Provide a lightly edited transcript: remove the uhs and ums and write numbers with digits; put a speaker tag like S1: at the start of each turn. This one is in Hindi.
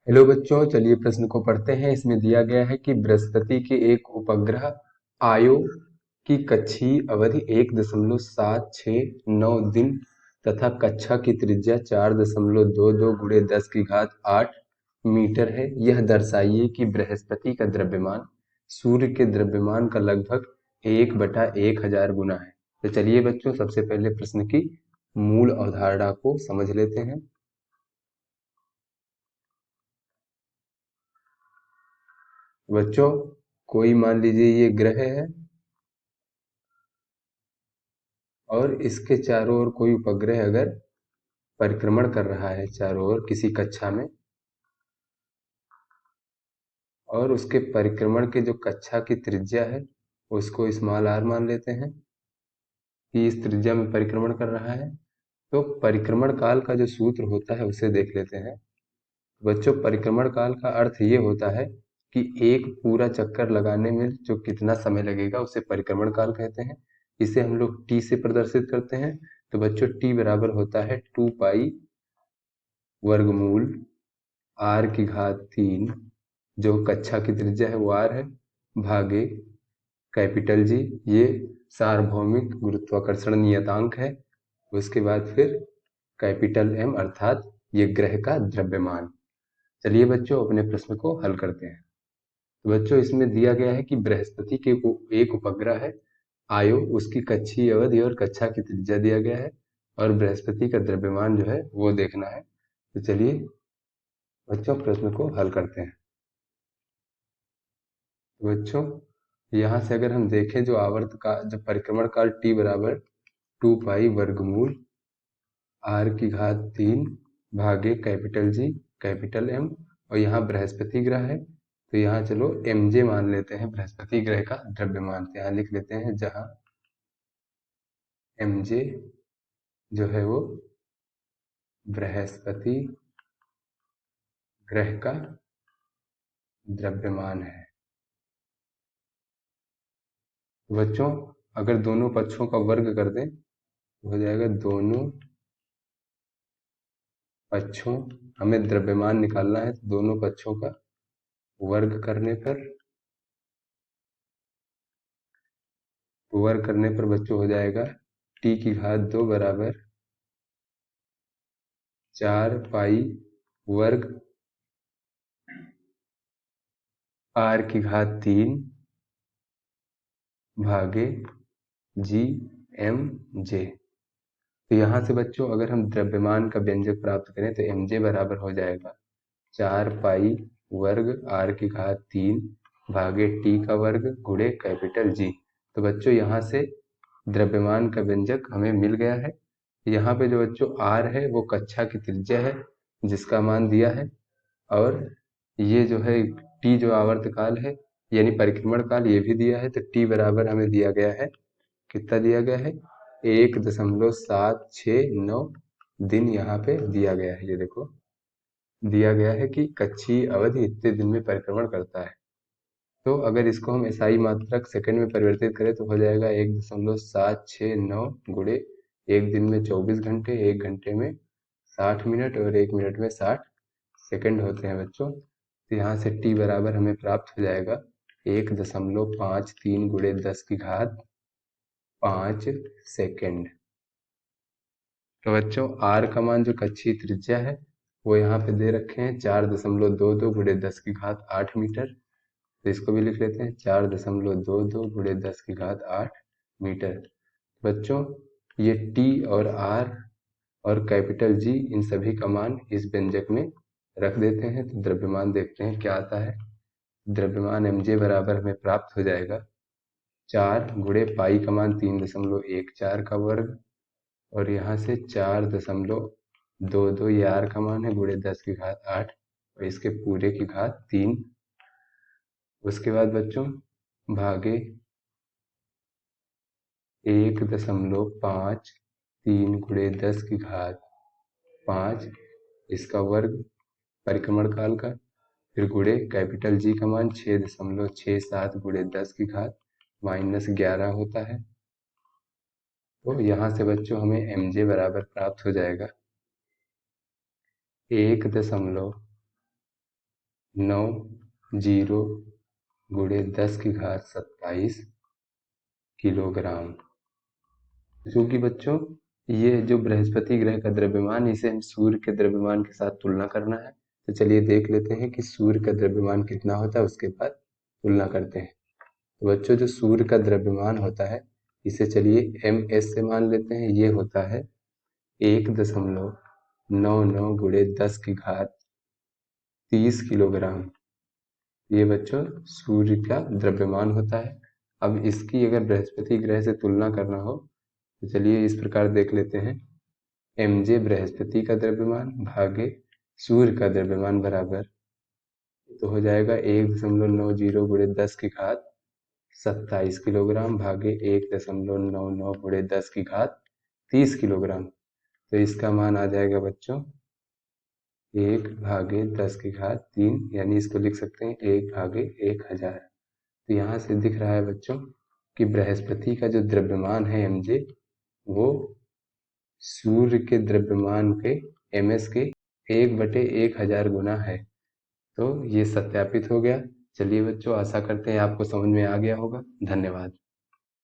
S1: हेलो बच्चों, चलिए प्रश्न को पढ़ते हैं। इसमें दिया गया है कि बृहस्पति के एक उपग्रह आयो की कक्षीय अवधि 1.769 दिन तथा कक्षा की त्रिज्या 4.22 × 10⁸ है। यह दर्शाइए कि बृहस्पति का द्रव्यमान सूर्य के द्रव्यमान का लगभग 1/1000 गुना है। तो चलिए बच्चों, सबसे पहले प्रश्न की मूल अवधारणा को समझ लेते हैं। बच्चों, कोई मान लीजिए ये ग्रह है और इसके चारों ओर कोई उपग्रह अगर परिक्रमण कर रहा है चारों ओर किसी कक्षा में, और उसके परिक्रमण के जो कक्षा की त्रिज्या है उसको स्मॉल आर मान लेते हैं कि इस त्रिज्या में परिक्रमण कर रहा है। तो परिक्रमण काल का जो सूत्र होता है उसे देख लेते हैं। बच्चों, परिक्रमण काल का अर्थ ये होता है कि एक पूरा चक्कर लगाने में जो कितना समय लगेगा उसे परिक्रमण काल कहते हैं। इसे हम लोग टी से प्रदर्शित करते हैं। तो बच्चों, टी बराबर होता है 2 पाई वर्गमूल r⁻3, जो कक्षा की त्रिज्या है वो r है, भागे कैपिटल जी, ये सार्वभौमिक गुरुत्वाकर्षण नियतांक है। उसके बाद फिर कैपिटल M अर्थात ये ग्रह का द्रव्यमान। चलिए बच्चों, अपने प्रश्न को हल करते हैं। तो बच्चों, इसमें दिया गया है कि बृहस्पति के एक उपग्रह है आयो, उसकी कक्षीय अवधि और कक्षा की त्रिज्या दिया गया है और बृहस्पति का द्रव्यमान जो है वो देखना है। तो चलिए बच्चों, प्रश्न को हल करते हैं। तो बच्चों, यहाँ से अगर हम देखें जो आवर्त का जो परिक्रमण काल टी बराबर 2 पाई वर्गमूल r⁻3 भागे कैपिटल जी कैपिटल M, और यहाँ बृहस्पति ग्रह है तो यहाँ चलो mj मान लेते हैं बृहस्पति ग्रह का द्रव्यमान। तो यहाँ लिख लेते हैं जहाँ mj जो है वो बृहस्पति ग्रह का द्रव्यमान है। बच्चों, अगर दोनों पक्षों का वर्ग कर दें तो हो जाएगा दोनों पक्षों, हमें द्रव्यमान निकालना है तो दोनों पक्षों का वर्ग करने पर बच्चों हो जाएगा t⁻2 बराबर 4 पाई वर्ग r⁻3 भागे g/mj। तो यहाँ से बच्चों अगर हम द्रव्यमान का व्यंजक प्राप्त करें तो mj बराबर हो जाएगा 4 पाई वर्ग r⁻3 भागे t का वर्ग गुणे कैपिटल G। तो बच्चों, यहाँ से द्रव्यमान का व्यंजक हमें मिल गया है। यहाँ पे जो बच्चों r है वो कक्षा की त्रिज्या है जिसका मान दिया है, और ये जो है t जो आवर्त काल है यानी परिक्रमण काल ये भी दिया है। तो t बराबर हमें दिया गया है, कितना दिया गया है, 1.769 दिन यहाँ पे दिया गया है। ये देखो दिया गया है कि कक्षीय अवधि इतने दिन में परिक्रमण करता है। तो अगर इसको हम SI मात्रक सेकंड में परिवर्तित करें तो हो जाएगा 1.769 गुणे एक दिन में 24 घंटे, एक घंटे में 60 मिनट और एक मिनट में 60 सेकंड होते हैं बच्चों। तो यहाँ से t बराबर हमें प्राप्त हो जाएगा 1.53 गुणे 10⁵ तो बच्चों, r का मान जो कक्षीय त्रिज्या है वो यहाँ पे दे रखे हैं 4.22 गुणे 10⁸ तो इसको भी लिख लेते हैं 4.22 गुणे 10⁸ बच्चों, ये t और r और कैपिटल G इन सभी का मान इस व्यंजक में रख देते हैं। तो द्रव्यमान देखते हैं क्या आता है। द्रव्यमान mj बराबर हमें प्राप्त हो जाएगा 4 गुणे पाई का मान 3.14 का वर्ग, और यहाँ से 4.22 ये r का मान है गुणे 10⁸ और इसके पूरे की घात 3। उसके बाद बच्चों भागे 1.53 गुणे 10⁵ इसका वर्ग परिक्रमण काल का, फिर गुणे कैपिटल जी का मान 6.67 गुणे 10⁻−11 होता है। तो यहाँ से बच्चों हमें mj बराबर प्राप्त हो जाएगा 9 गुणे 10 की घात 27 किलोग्राम। क्योंकि बच्चों ये जो बृहस्पति ग्रह का द्रव्यमान, इसे हम सूर्य के द्रव्यमान के साथ तुलना करना है। तो चलिए देख लेते हैं कि सूर्य का द्रव्यमान कितना होता है, उसके बाद तुलना करते हैं। तो बच्चों जो सूर्य का द्रव्यमान होता है, इसे चलिए ms से मान लेते हैं। ये होता है 1.99 गुणे 10 की घात 30 किलोग्राम। ये बच्चों सूर्य का द्रव्यमान होता है। अब इसकी अगर बृहस्पति ग्रह से तुलना करना हो तो चलिए इस प्रकार देख लेते हैं। mj बृहस्पति का द्रव्यमान भागे सूर्य का द्रव्यमान बराबर, तो हो जाएगा 1.90 गुणे 10 की घात 27 किलोग्राम भागे 1.99 गुणे 10 की घात 30 किलोग्राम। तो इसका मान आ जाएगा बच्चों 1/10⁻3, यानी इसको लिख सकते हैं 1/1000। तो यहाँ से दिख रहा है बच्चों कि बृहस्पति का जो द्रव्यमान है mj, वो सूर्य के द्रव्यमान के ms के 1/1000 गुना है। तो ये सत्यापित हो गया। चलिए बच्चों, आशा करते हैं आपको समझ में आ गया होगा। धन्यवाद।